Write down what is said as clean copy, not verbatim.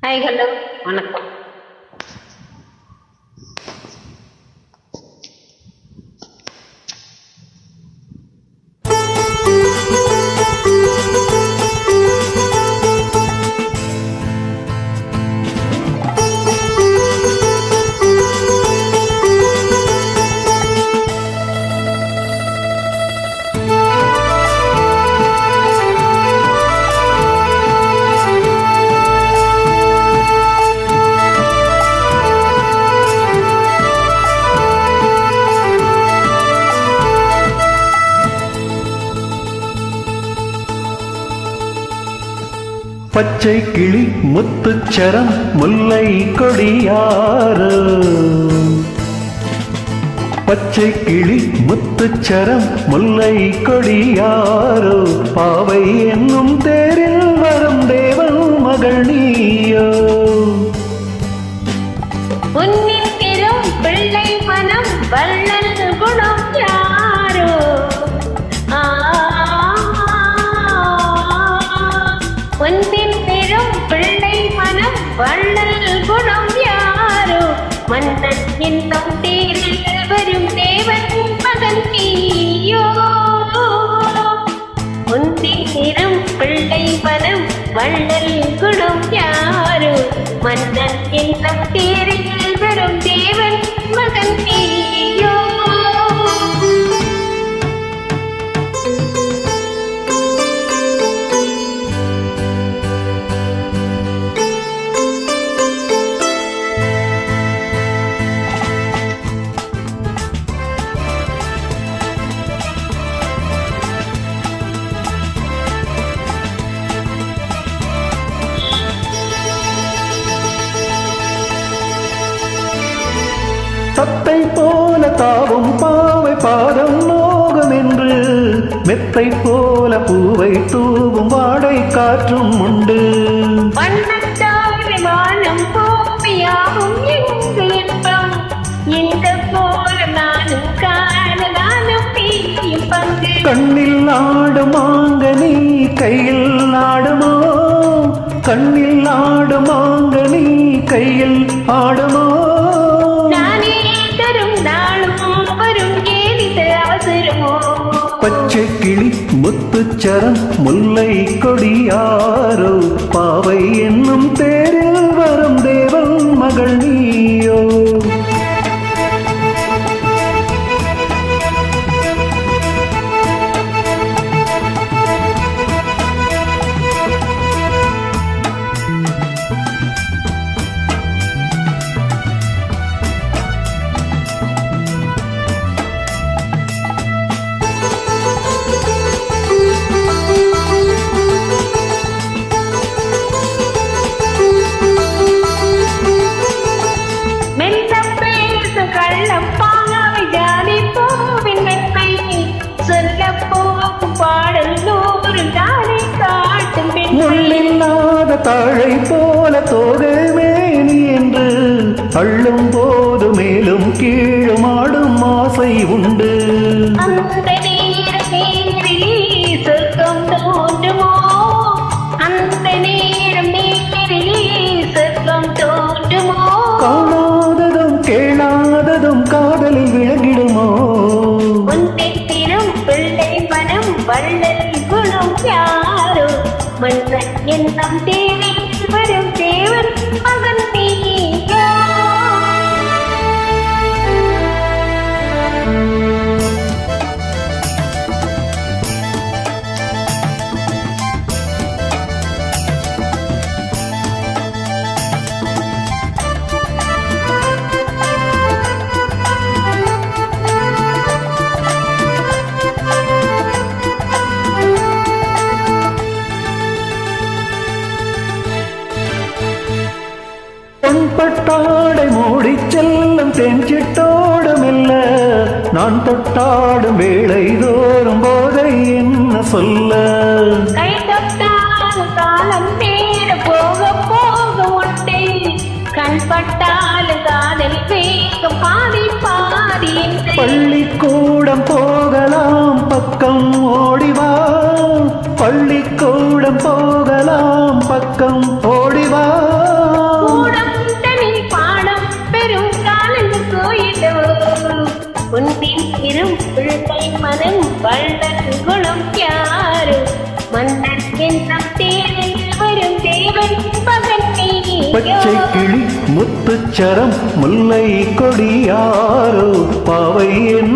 Hi hello வணக்கம். பச்சை கிளி முத்துச்சரம் முல்லை கொடியாறு. பச்சை கிளி முத்துச்சரம் முல்லை கொடியாரோ, பாவை என்னும் தேரில் வரும் தேவன் மகள் நீயோ. உன்னில் பெரும் பிள்ளை மனம் வள்ளல் குணம் யாரோ. உன்னில் பெரும் பிள்ளை மனம் வள்ளல் குணம் யாரோ, மன்னன் என்னும் தேரில் வரும் தேவன் மகன் நீயோ. உன்னில் பெரும் பிள்ளை மனம் வள்ளல் குணம் யாரோ, மன்னன் என்னும் தேரில் வரும் தேவன் மகன் நீயோ. தத்தை போல தாவும் பாவை பாதம் நோகம் என்று, மெத்தை போல பூவை தூவும் வாடை காற்றும் உண்டு. வானம் பூமியாகும் எங்கு இன்பம், இந்த போல நானும் காணலானும் தீயும் பங்கு. கண்ணில் ஆடும் மாங்கனி கையில் ஆடுமோ, கண்ணில் ஆடும் மாங்கனி கையில் ஆடுமோ. பச்சை கிளி முத்துச்சரம் முல்லை கொடியாரோ, பாவை என்னும் தேரில் வரும் தேவன் மகள் நீயோ. முள்ளில்லாத தாழை போல தோகை மேனி என்று, அள்ளும் போது மேலும் கீழும் ஆடும் ஆசை உண்டு. அந்த நேரம் சொர்க்கம் தோன்றுமோ, அந்த நேரம் சொர்க்கம் தோன்றுமோ. காணாததும் கேளாததும் காதலில் விளங்கிடுமோ. உன்னிடம் பிள்ளை மனம் வள்ளல் குணம் யாரோ, மன்னன் என்னும் தேரில் வரும் தேவன் மகன் நீயோ. பட்டாடை மூடி செல்லும் தெஞ்சிட்டோடும் இல்ல, நான் தொட்டாடும் வேளை தோறும் போதை என்ன சொல்ல. கை தொட்டால் காலம் நேர போக போக உண்டு, கண் பட்டால் காதல் வேகம் பாதி பாதி. பள்ளிக்கூடம் போகலாம் பக்கம் ஓடிவா, பள்ளிக்கூடம் போகலாம் பக்கம் ஓடிவா. பச்சை கிளி முத்துச்சரம் முல்லை கொடியாரோ பாவை என்